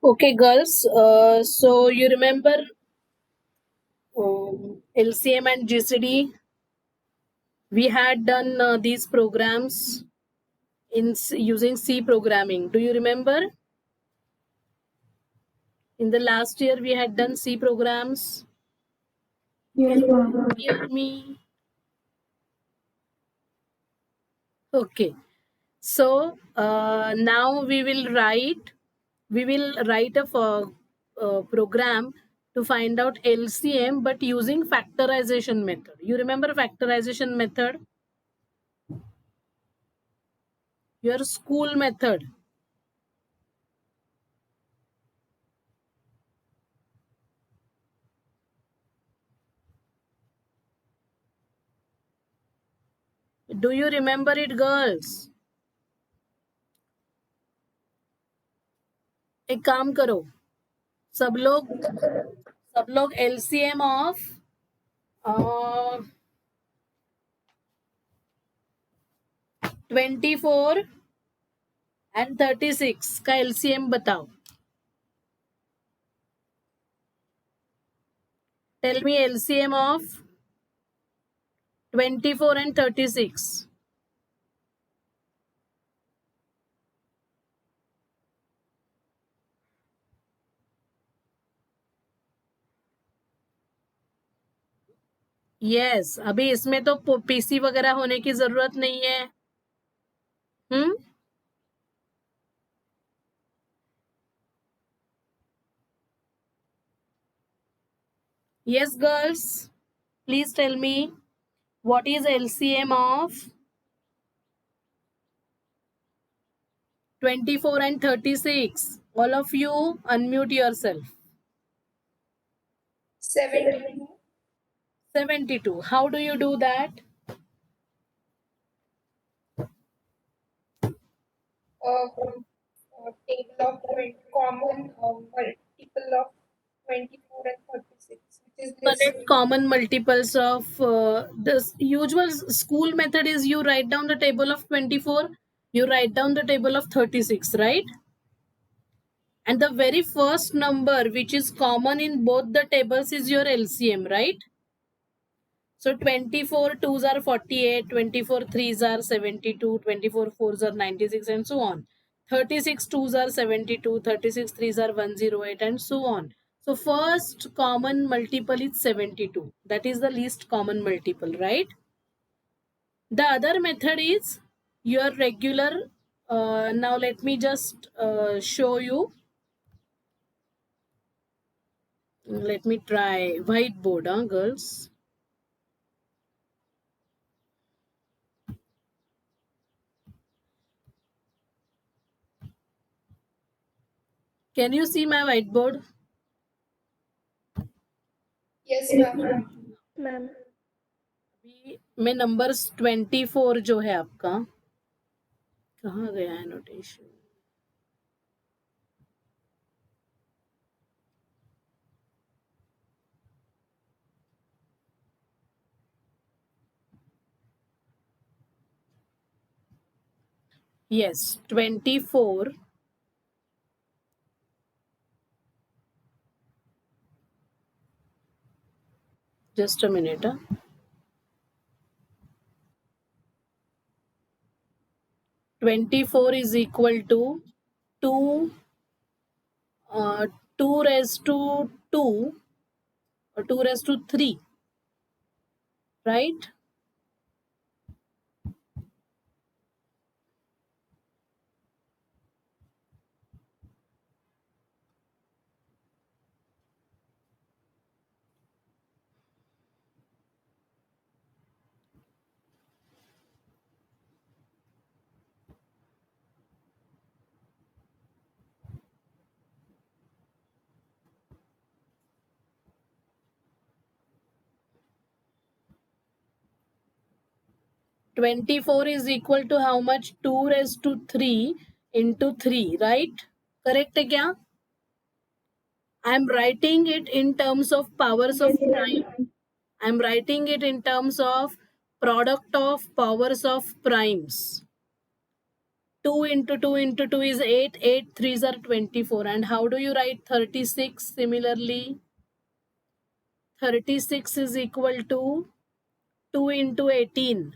Okay, girls. So you remember LCM and GCD? We had done these programs using C programming. Do you remember? In the last year, we had done C programs. Yes, Can ma'am. you hear me? Okay. So now we will write a program to find out LCM, but using factorization method. You remember factorization method? Your school method. Do you remember it, girls? एक काम करो, सब लोग LCM of 24 and 36 का LCM बताओ. Tell me LCM of 24 and 36. Yes, अभी इसमें तो पीसी वगैरह होने की जरूरत नहीं है. Yes, girls, please tell me what is LCM of 24 and 36. All of you unmute yourself. 72. 72. How do you do that? Table of common multiple of 24 and 36, which is this. Correct common multiples of this usual school method is you write down the table of 24, you write down the table of 36, right? And the very first number which is common in both the tables is your LCM, right? So 24 2s are 48, 24 3s are 72, 24 4s are 96, and so on. 36 2s are 72, 36 3s are 108, and so on. So first common multiple is 72. That is the least common multiple, right? The other method is your regular. Now let me just show you. Let me try whiteboard, girls. Can you see my whiteboard? Yes, ma'am. Ma'am. अभी में numbers 24 जो है आपका कहाँ गया है notation. Yes, 24. Just a minute. 24 is equal to 2, 2 raised to 2 or 2 raised to 3, right? Twenty-four is equal to how much? 2 raised to 3 into 3, right? Correct है क्या? I'm writing it in terms of powers of prime. I'm writing it in terms of product of powers of primes. 2 into 2 into 2 is 8. 8 3s are 24. And how do you write 36 similarly? 36 is equal to 2 into 18.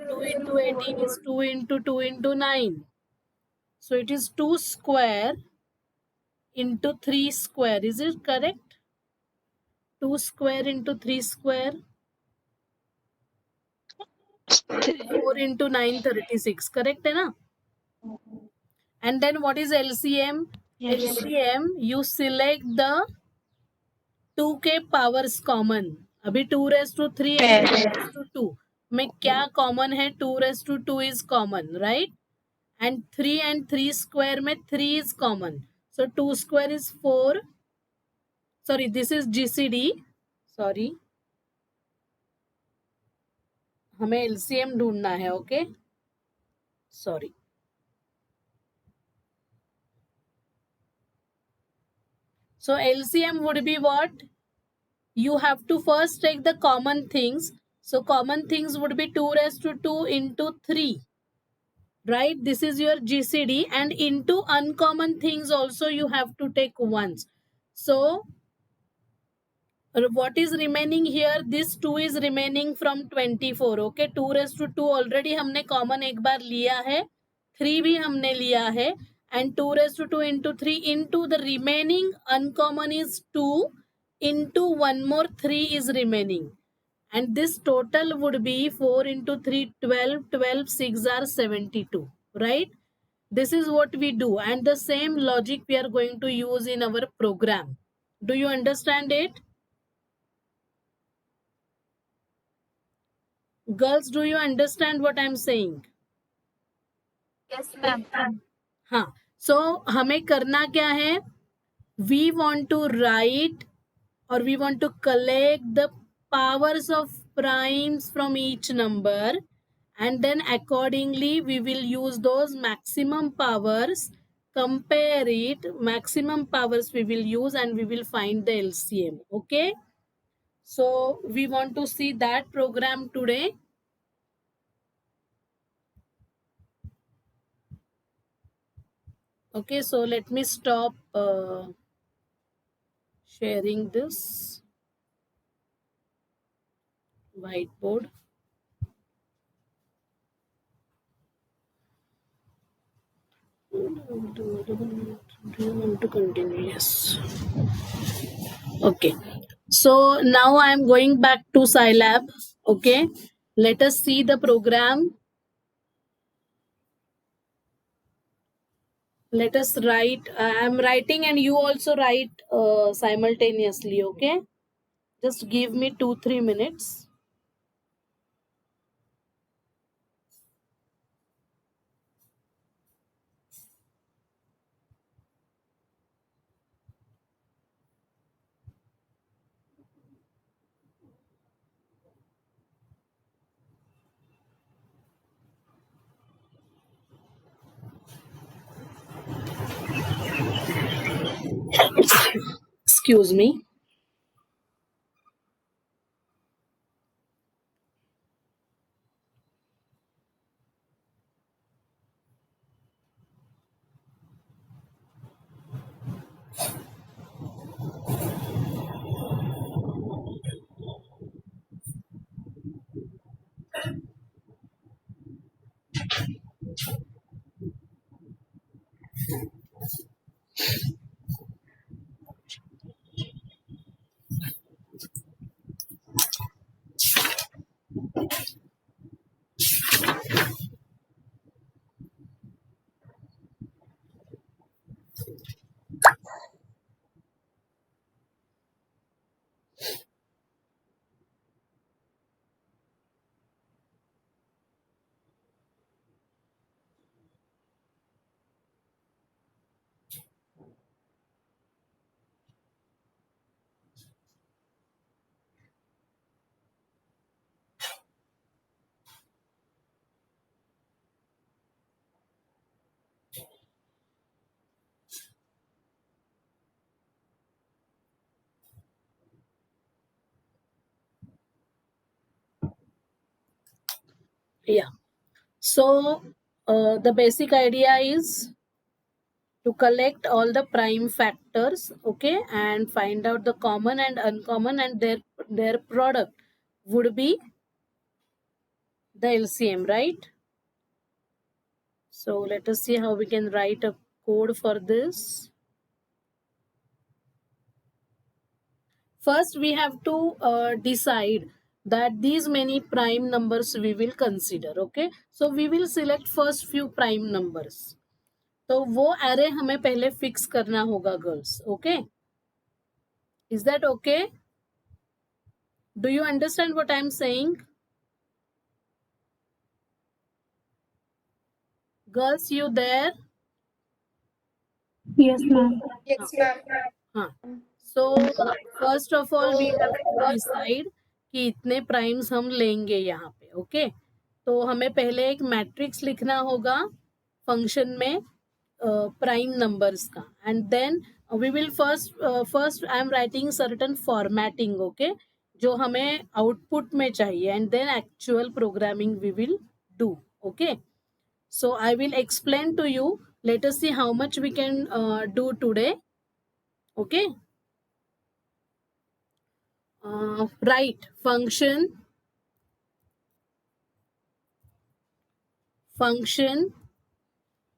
2 into 18 is 2 into 2 into 9. So it is 2 square into 3 square. Is it correct? 2 square into 3 square. 4 into 9, 36. Correct है ना? And then what is LCM? Yes. LCM, you select the 2 के powers common. अभी 2 raised to 3 and 2 raised to 2 में क्या common है? 2 raised to 2 is common, right? And 3 and 3 square में 3 is common. So 2 square is 4. Sorry, this is GCD. Sorry. हमें LCM ढूंढना है, okay? Sorry. So LCM would be what? You have to first take the common things. So common things would be 2 raised to 2 into 3. Right? This is your GCD, and into uncommon things also you have to take once. So what is remaining here? This 2 is remaining from 24. Okay, 2 raised to 2 already हमने common एक बार लिया है, 3 भी हमने लिया है, and 2 raised to 2 into 3 into the remaining uncommon is 2 into one more 3 is remaining. And this total would be 4 into 3, 12, 12, 6 are 72, right? This is what we do, and the same logic we are going to use in our program. Do you understand it? Girls, do you understand what I'm saying? Yes, ma'am. हाँ, so हमें करना क्या है? We want to write, or we want to collect the powers of primes from each number, and then accordingly we will use those maximum powers, compare it, maximum powers we will use, and we will find the LCM. Okay, so we want to see that program today. Okay, so let me stop sharing this whiteboard. Do you want to continue? Yes. Okay. So now I am going back to Scilab. Okay. Let us see the program. Let us write. I am writing and you also write simultaneously. Okay. Just give me 2-3 minutes. Excuse me. Yeah. So the basic idea is to collect all the prime factors, okay, and find out the common and uncommon, and their product would be the LCM, right? So let us see how we can write a code for this. First, we have to decide that these many prime numbers we will consider, okay? So we will select first few prime numbers. तो वो array हमें पहले fix करना होगा girls, okay? Is that okay? Do you understand what I'm saying? Girls, you there? Yes, ma'am. Yes, ma'am. हाँ. So first of all we have to decide कि इतने primes हम लेंगे यहाँ पे, okay? तो हमें पहले एक मैट्रिक्स लिखना होगा फंक्शन में प्राइम नंबर्स का, and then we will first I am writing certain formatting, okay, जो हमें आउटपुट में चाहिए, and then actual programming we will do, okay. So I will explain to you. Let us see how much we can do today. Okay. Right. Function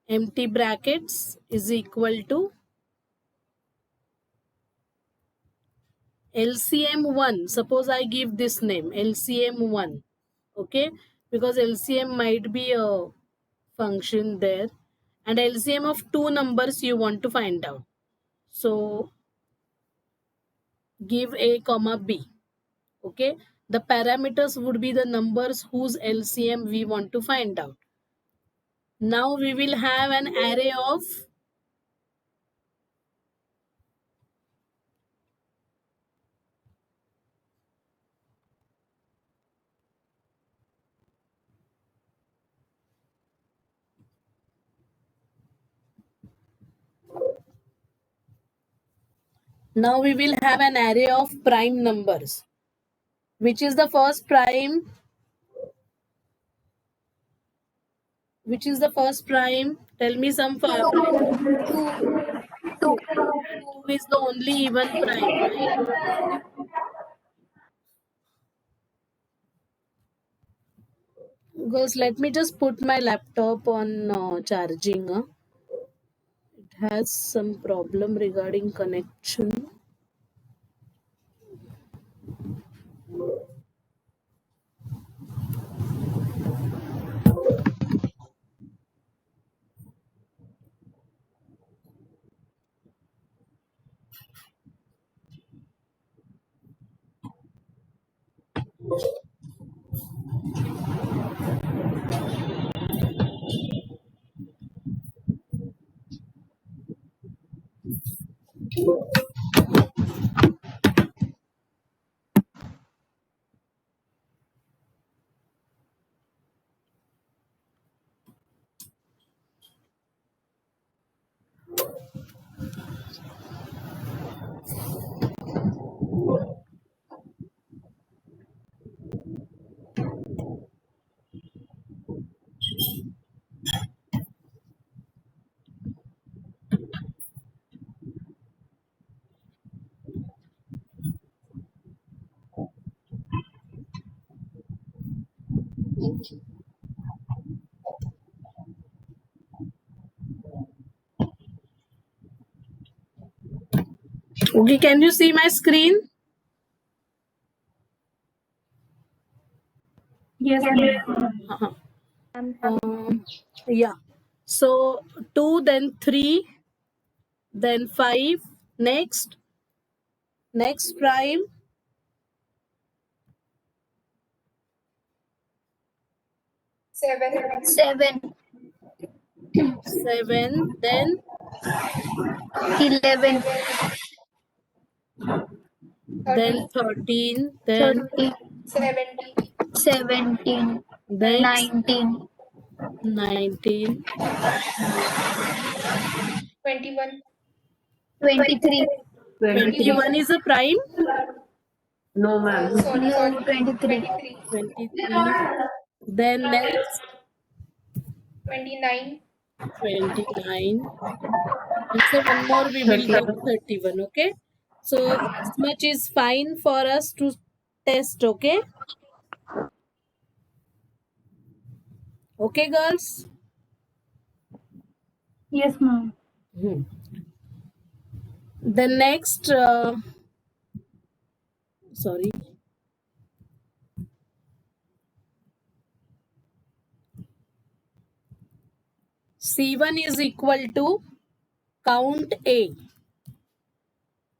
empty brackets is equal to LCM1. Suppose I give this name LCM1. Okay. Because LCM might be a function there, and LCM of two numbers you want to find out. So give A comma B. Okay, the parameters would be the numbers whose LCM we want to find out. Now we will have an array of prime numbers. Which is the first prime? Which is the first prime? Tell me some prime. Two is the only even prime, right? Girls, let me just put my laptop on charging. It has some problem regarding connection. Okay, can you see my screen? Yes, ma'am. Yeah. So 2, then 3, then 5. Next prime. 7. 7, then 11, then 13, then 17. 17, then 19, 19, 21. 23, 21 is a prime. No, ma'am. Sorry. 23, 23. 23. Then next 29. 29. And so one more we will do 31. Okay. So this much is fine for us to test. Okay. Okay, girls. Yes, ma'am. Hmm. The next, sorry, C1 is equal to count A,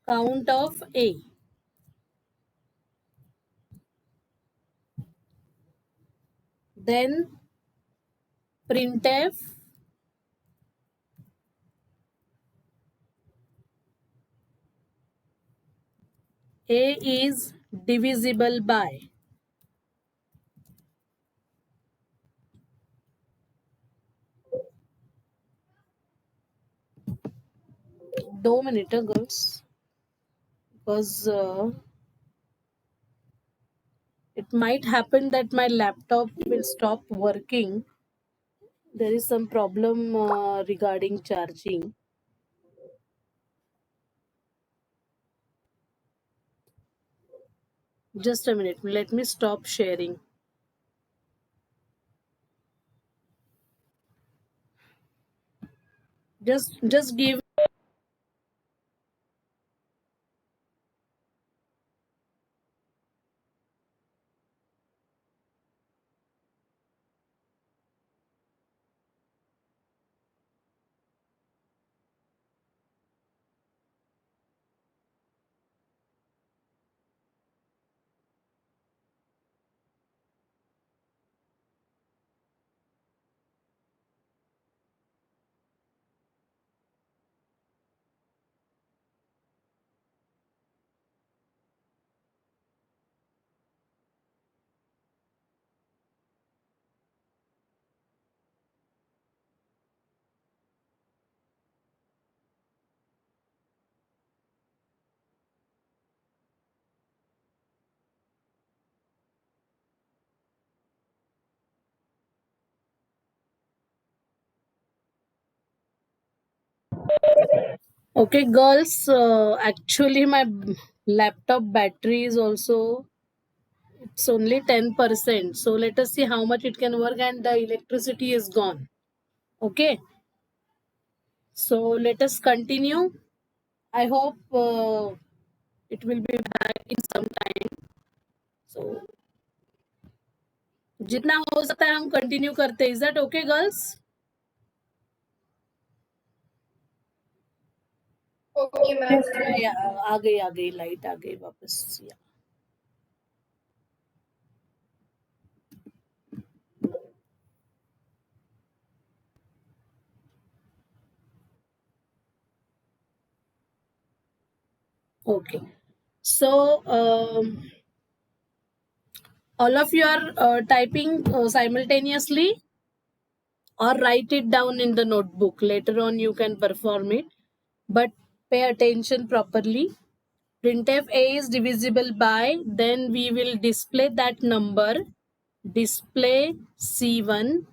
count of A. Then printf A is divisible by. दो minute girls, because it might happen that my laptop will stop working. There is some problem regarding charging. Just a minute, let me stop sharing. Just give. Okay, girls, actually my laptop battery is also, it's only 10%. So let us see how much it can work, and the electricity is gone. Okay. So let us continue. I hope it will be back in some time. So जितना हो सकता है हम continue करते हैं. Is that okay, girls? Okay, ma'am. आ गई light आ गई वापस. Yeah. Okay. So all of you are typing simultaneously, or write it down in the notebook. Later on you can perform it, but pay attention properly. Printf A is divisible by, then we will display that number, display C1.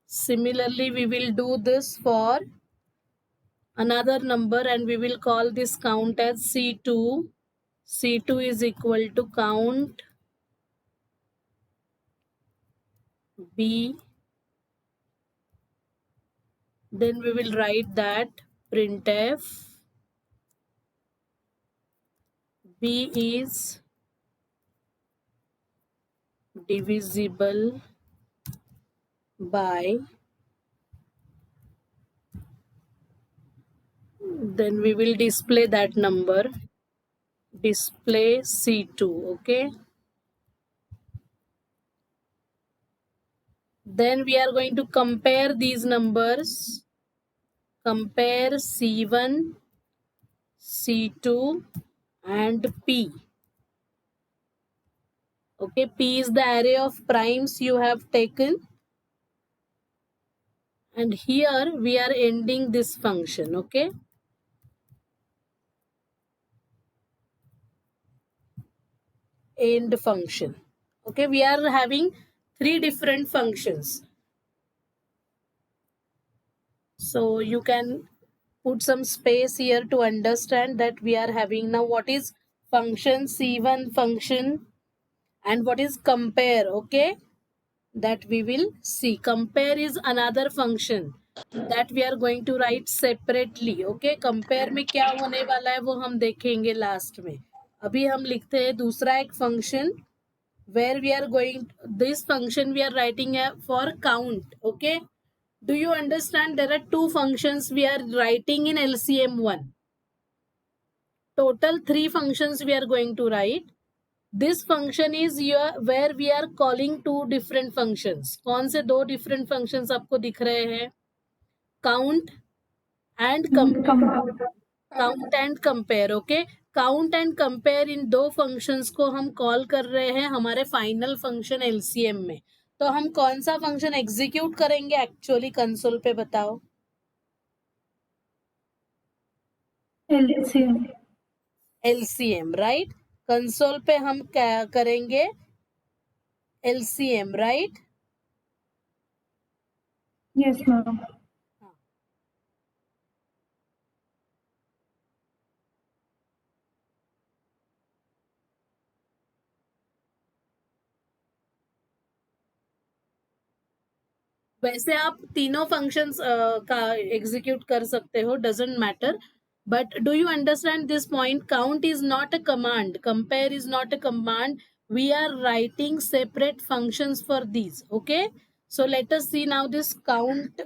Similarly, we will do this for another number, and we will call this count as C2. C2 is equal to count B. Then we will write that printf B is divisible by, then we will display that number, display C2. Okay, then we are going to compare these numbers, compare C1, C2 and P. Okay, P is the array of primes you have taken, and here we are ending this function. Okay, end function. Okay, we are having three different functions. So you can put some space here to understand that we are having now what is function, C1 function, and what is compare. Okay, that we will see. Compare is another function that we are going to write separately. Okay, compare में क्या होने वाला है वो हम देखेंगे last में. अभी हम लिखते हैं दूसरा एक function where we are going, this function we are writing for count. Okay, do you understand there are two functions we are writing in LCM1? Total 3 functions we are going to write. This function is your where we are calling two different functions. कौन से दो different functions आपको दिख रहे हैं? Count and compare. Count and compare. Okay, count and compare इन दो functions को हम कॉल कर रहे हैं हमारे फाइनल फंक्शन LCM में. तो हम कौन सा फंक्शन एग्जीक्यूट करेंगे एक्चुअली कंसोल पे बताओ. LCM. LCM, right. कंसोल पे हम क्या करेंगे? LCM, right. Yes, ma'am. वैसे आप तीनों फंक्शंस का एग्जीक्यूट कर सकते हो, doesn't matter. But do you understand this point? Count is not a command, compare is not a command. We are writing separate functions for these. Okay, so let us see now this count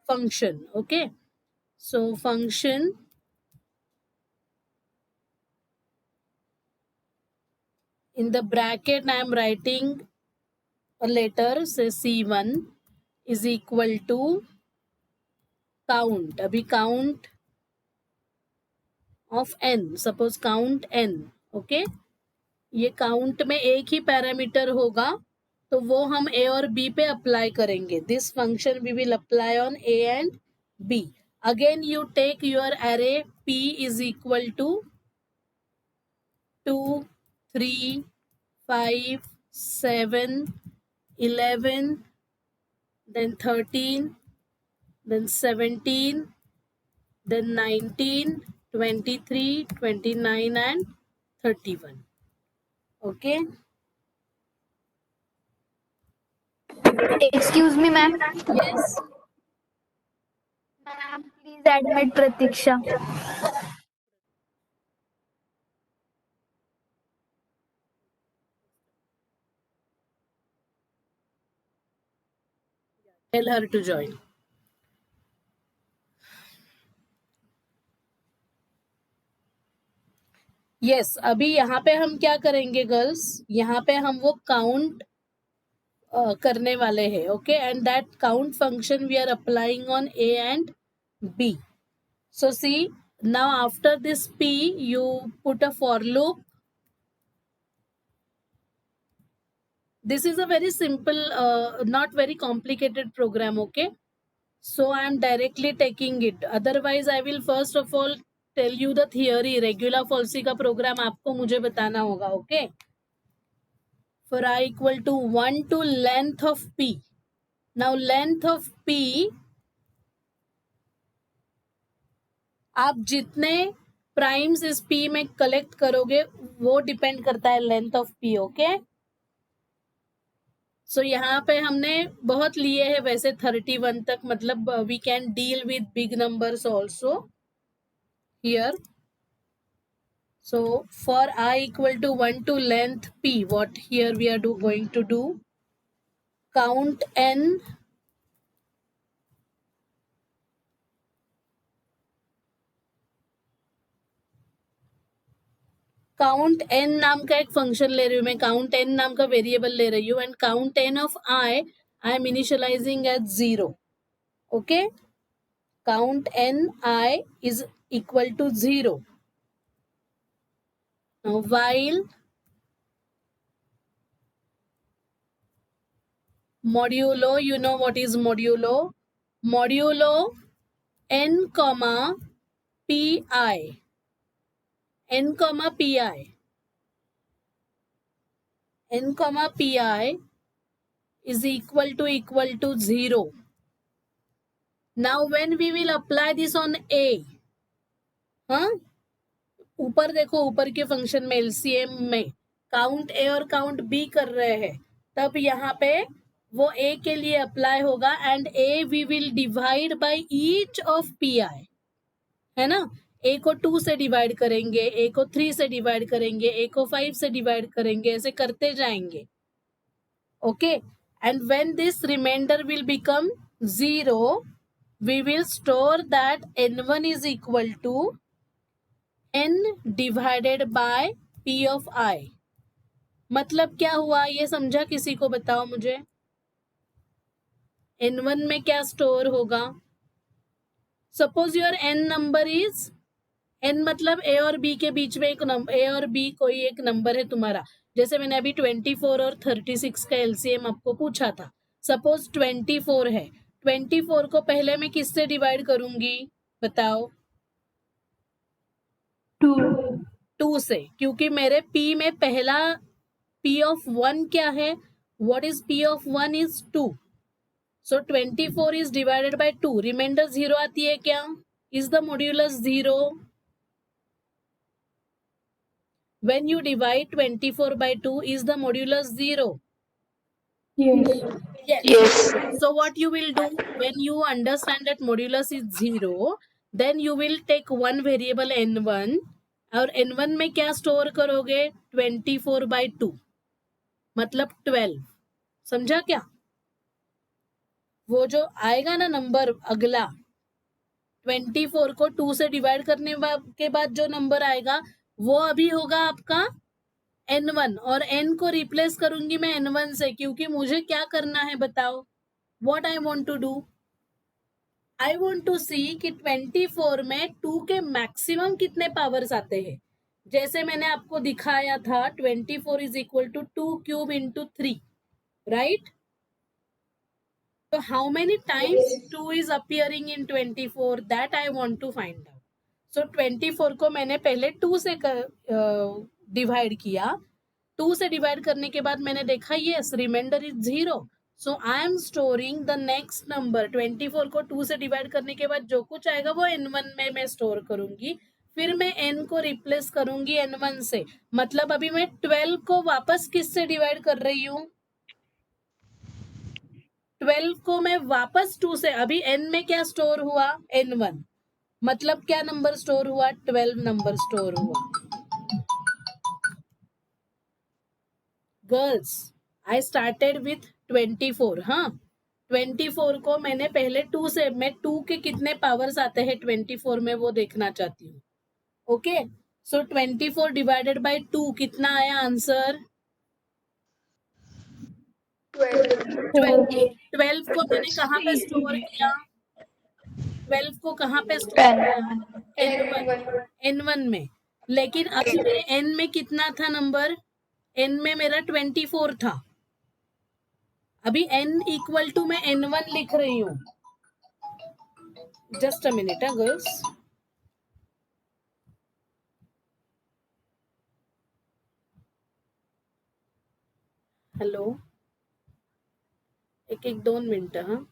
function. Okay, so function in the bracket I am writing a letter, say C1 is equal to count. अभी count of n, suppose count n. Okay, ये count में एक ही parameter होगा तो वो हम ए और B पे अप्लाई करेंगे. This function we will apply on A and B. Again you take your array P is equal to 2, 3, 5, 7, 11, then 13, then 17, then 19, 23, 29 and 31. Okay. Excuse me, ma'am. Yes. Ma'am, please admit Pratiksha. Tell her to join. Yes, अभी यहाँ पे हम क्या करेंगे girls? यहाँ पे हम वो काउंट करने वाले हैं. Okay, and that count function we are applying on A and B. So see now after this p you put a for loop. This is a very simple not very complicated program. Okay, so I am directly taking it. Otherwise I will first of all tell you the theory. Regular falsi का program आपको मुझे बताना होगा. Okay, for I equal to 1 to length of p. Now length of p, आप जितने primes इस p में collect करोगे वो डिपेंड करता है लेंथ ऑफ p. ओके, सो यहाँ पे हमने बहुत लिए हैं वैसे 31 तक, मतलब we can deal with big numbers also here. So for I equal to 1 to length p, what here we are going to do? Count n count n नाम का एक फंक्शन ले रही हूँ मैं, काउंट n नाम का वेरिएबल ले रही हूँ, and count n of I am initializing at 0. Okay, count n I is equal to 0. Now while modulo, you know what is modulo? Modulo n comma pi, n comma pi, n comma pi is equal to 0. Now when we will apply this on A, हाँ, ऊपर देखो, ऊपर के function में LCM में count ए और count B कर रहे हैं, तब यहाँ पे वो ए के लिए अप्लाई होगा and A V will divide by each of P I, है ना। ए को 2 से डिवाइड करेंगे, ए को 3 से डिवाइड करेंगे, ए को 5 से डिवाइड करेंगे, ऐसे करते जाएंगे। Okay, and when this remainder will become 0, we will store that n1 is equal to n divided by p of I। मतलब क्या हुआ ये समझा किसी को, बताओ मुझे। n1 में क्या स्टोर होगा? Suppose your n number is n, मतलब a और b के बीच में एक नंबर, a और b कोई एक नंबर है तुम्हारा। जैसे मैंने अभी 24 और 36 का एलसीएम आपको पूछा था। सपोज 24 है, 24 को पहले मैं किससे डिवाइड करूंगी बताओ? 2 से, क्योंकि मेरे p में पहला p ऑफ 1 क्या है? What is p of 1 is 2। So 24 is divided by 2, remainder 0 आती है क्या? Is the modulus 0? When you divide 24 by 2, is the modulus 0? Yes. Yes. So what you will do when you understand that modulus is 0, then you will take one variable n1 और n1 में क्या store करोगे? 24 by 2 मतलब 12। समझा क्या? वो जो आएगा ना नंबर अगला, 24 को 2 से डिवाइड करने के बाद जो नंबर आएगा वो अभी होगा आपका n1, और n को रिप्लेस करूंगी मैं n1 से, क्योंकि मुझे क्या करना है बताओ? What I want to do? I want to see कि 24 में 2 के मैक्सिमम कितने पावर्स आते हैं। जैसे मैंने आपको दिखाया था 24 is equal to 2 cube into 3, right? तो how many times 2 is appearing in 24, that I want to find out. So 24 को मैंने पहले 2 से डिवाइड किया, 2 से डिवाइड करने के बाद मैंने देखा yes remainder is 0, so I am storing the next number. 24 को 2 से डिवाइड करने के बाद जो कुछ आएगा वो n1 में मैं स्टोर करूंगी, फिर मैं n को रिप्लेस करूंगी n1 से। मतलब अभी मैं 12 को वापस किससे डिवाइड कर रही हूँ? 12 को मैं वापस 2 से, अभी n में क्या स्टोर हुआ? n1, मतलब क्या नंबर स्टोर हुआ? 12 नंबर स्टोर हुआ। गर्ल्स, आई स्टार्टेड विथ 24, हाँ। 24 को मैंने पहले 2 से, मैं 2 के कितने पावर्स आते हैं 24 में वो देखना चाहती हूँ। ओके, सो 24 डिवाइडेड बाय 2 कितना आया आंसर? 20। 12 को मैंने कहाँ पे स्टोर किया? 12 को कहाँ पे स्टोर किया? n1 में। लेकिन अभी मेरे n में कितना था नंबर? n में मेरा 24 था। अभी n इक्वल टू मैं n1 लिख रही हूँ। Just a minute girls. Hello, एक 2 मिनट, हाँ।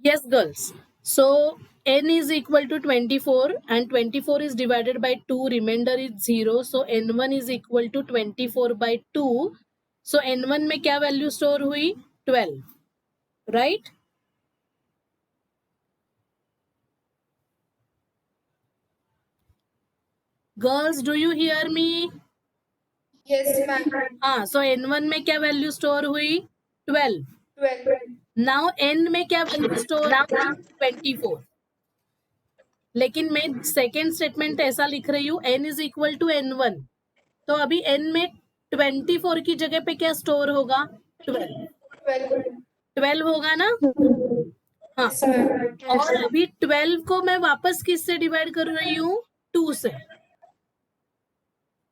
Yes, girls. So n is equal to 24 and 24 is divided by 2. Remainder is 0. So n1 is equal to 24 by 2. So n1 में क्या value store हुई? 12. Right? Girls, do you hear me? Yes, ma'am. हाँ, so n1 में क्या value store हुई? 12. 12. Now n में क्या value store हुई? 24. लेकिन मैं सेकेंड स्टेटमेंट ऐसा लिख रही हूँ n is equal to n1. तो अभी n में 24 की जगह पे क्या स्टोर होगा? 12. 12. 12 होगा ना? हाँ. Yes, ma'am. और अभी 12 को मैं वापस किससे डिवाइड कर रही हूँ? 2 से.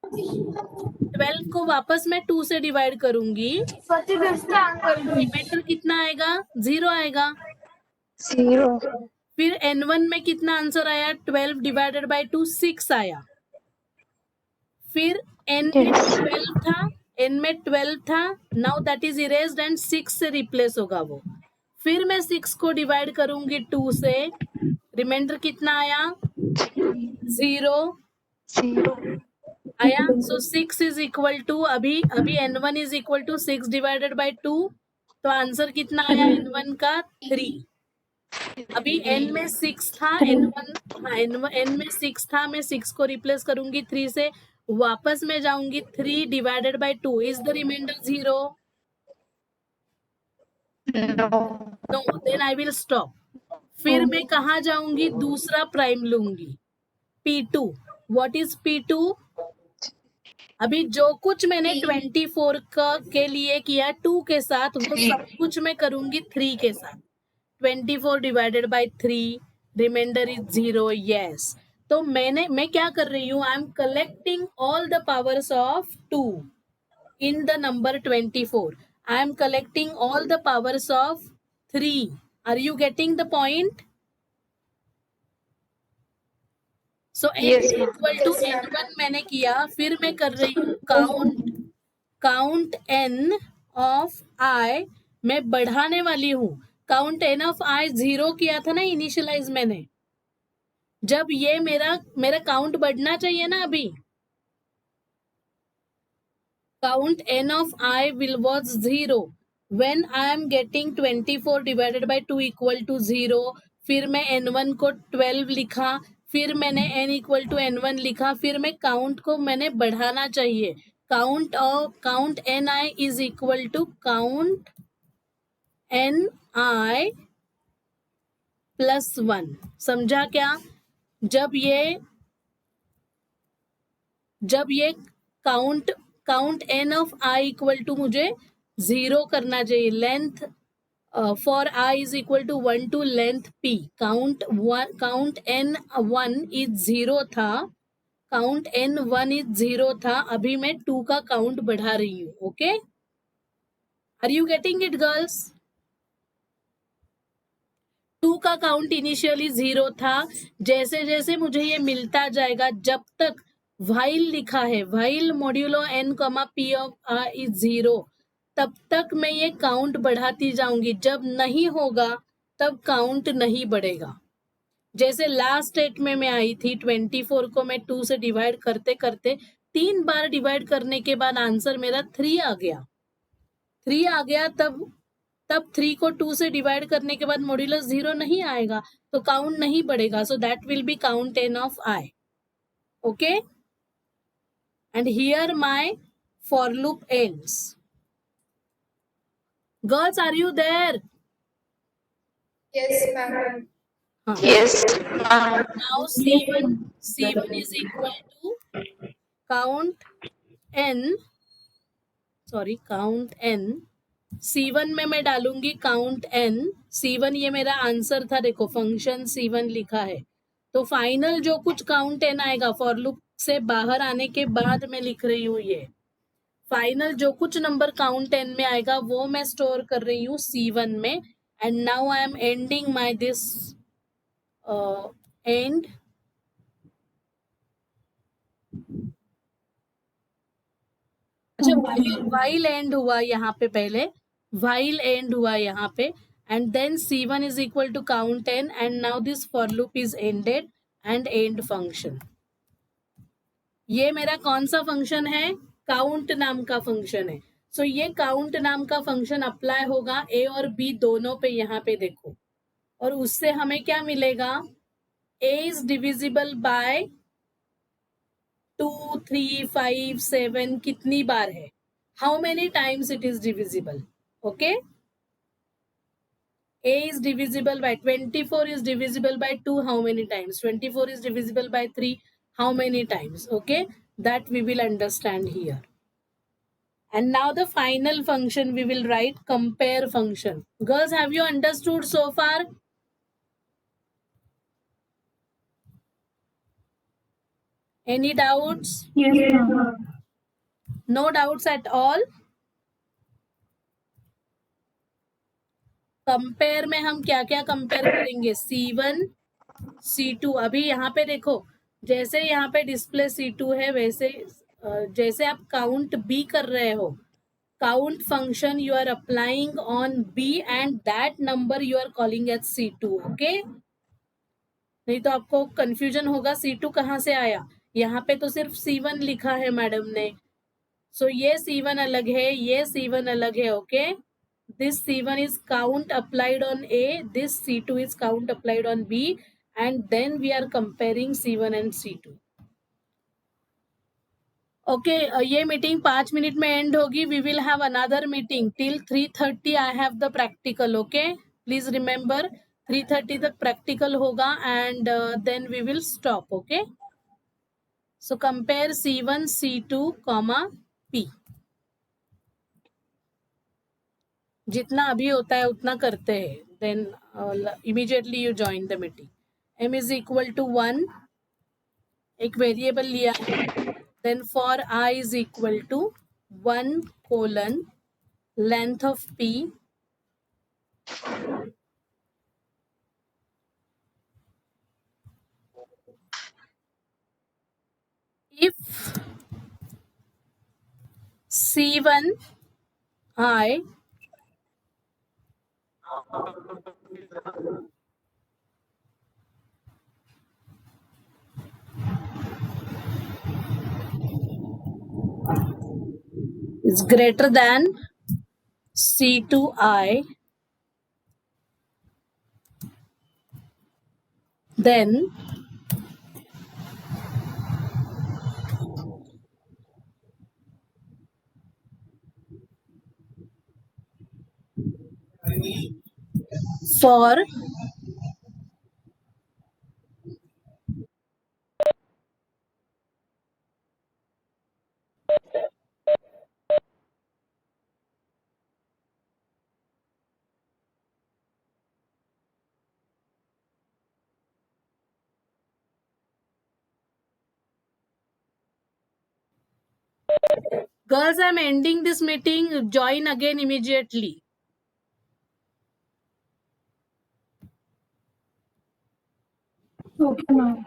12 को वापस मैं 2 से डिवाइड करूंगी. रिमाइंडर कितना आएगा? 0 आएगा. 0. फिर n1 में कितना आंसर आया? 12 डिवाइडेड बाय 2 6 आया. फिर n में 12 था, n में 12 था. Now that is erased and 6 से रिप्लेस होगा वो. फिर मैं 6 को डिवाइड करूंगी 2 से. रिमाइंडर कितना आया? 0 आया. सो 6 इज इक्वल टू अभी n1 is equal to 6 divided by 2. तो आंसर कितना आया n1 का? 3. अभी n में 6 था, n में 6 था. मैं 6 को रिप्लेस करूंगी 3 से. वापस मैं जाऊंगी 3 divided by 2. Is the remainder 0? No. Then I will stop. फिर मैं कहाँ जाऊंगी? दूसरा प्राइम लूंगी, P2. What is P2? अभी जो कुछ मैंने 24 के लिए किया 2 के साथ, वो सब कुछ मैं करूंगी 3 के साथ. 24 divided by 3, remainder is 0. Yes. तो मैं क्या कर रही हूँ? I am collecting all the powers of 2 in the number 24. I am collecting all the powers of 3. Are you getting the point? So n Yes, is equal to n1 मैंने किया. फिर मैं कर रही हूँ count n of I. मैं बढ़ाने वाली हूँ. count n of I 0 किया था ना इनिशियलाइज मैंने. जब ये मेरा काउंट बढ़ना चाहिए ना. अभी count n of I was 0 when I am getting 24 divided by 2 equal to 0. फिर मैं n1 को 12 लिखा. फिर मैंने n equal to n1 लिखा. फिर मैं काउंट को मैंने बढ़ाना चाहिए. count ni is equal to count ni plus 1. समझा क्या? जब ये count n of i equal to मुझे 0 करना चाहिए. Length for i is equal to 1 to length p. Count n1 is 0 था. काउंट n1 इज 0 था. अभी मैं 2 का काउंट बढ़ा रही हूँ. Okay, are you getting it girls? 2 का काउंट इनिशियली 0 था. जैसे जैसे मुझे ये मिलता जाएगा, जब तक व्हाइल लिखा है, while modulo n comma p of r is 0, तब तक मैं ये काउंट बढ़ाती जाऊंगी. जब नहीं होगा तब काउंट नहीं बढ़ेगा. जैसे लास्ट स्टेट में मैं आई थी, 24 को मैं 2 से डिवाइड करते करते 3 बार डिवाइड करने के बाद आंसर मेरा 3 आ गया. 3 आ गया. तब 3 को 2 से डिवाइड करने के बाद मॉड्यूलस 0 नहीं आएगा, तो काउंट नहीं बढ़ेगा. So that will be count n of i. Okay, and here my for loop ends. गर्ल्स, आर यू देयर? Yes, ma'am. Yes. Now C1 is equal to count n. C1 में मैं डालूंगी count n. C1 ये मेरा आंसर था. देखो फंक्शन C1 लिखा है. तो फाइनल जो कुछ count n आएगा, फॉर लूप से बाहर आने के बाद मैं लिख रही हूँ ये फाइनल जो कुछ नंबर count n में आएगा वो मैं स्टोर कर रही हूँ C1 में. And now I am ending my this and. अच्छा, वाइल एंड हुआ यहाँ पे पहले. while end हुआ यहाँ पे, and then C1 is equal to count n, and now this for loop is ended and end function. ये मेरा कौन सा फंक्शन है? काउंट नाम का फंक्शन है. सो ये काउंट नाम का फंक्शन अप्लाई होगा ए और बी दोनों पे. यहाँ पे देखो, और उससे हमें क्या मिलेगा? ए इज डिविजिबल बाय 2, 3, 5, 7 कितनी बार है? How many times it is divisible? Okay, A is divisible by 24 is divisible by 2, how many times? 24 is divisible by 3, how many times? Okay, that we will understand here. And now the final function we will write, compare function. Girls, have you understood so far? Any doubts? Yes, ma'am. No doubts at all? Compare में हम क्या क्या compare करेंगे? C1, C2. अभी यहाँ पे देखो, जैसे यहाँ पे डिस्प्ले C2 है, वैसे जैसे आप काउंट B कर रहे हो, count function you are applying on B and that number you are calling as C2. ओके, नहीं तो आपको कंफ्यूजन होगा C2 कहाँ से आया. यहाँ पे तो सिर्फ C1 लिखा है मैडम ने. सो ये C1 अलग है, ये C1 अलग है. Okay, this C1 is count applied on A, this C2 is count applied on B, and then we are comparing C1 and C2. Okay, ये मीटिंग 5 मिनट में एंड होगी. We will have another meeting till 3:30. I have the practical. Okay, please remember 3:30 तक practical होगा, and then we will stop. Okay, so compare C1, C2, P. जितना अभी होता है उतना करते हैं. Then immediately you join the meeting. m is equal to 1, एक वेरिएबल लिया है. Then for i is equal to 1 colon length of p if C1 I is greater than C2I, then for girls, I'm ending this meeting. Join again immediately. Okay, ma'am.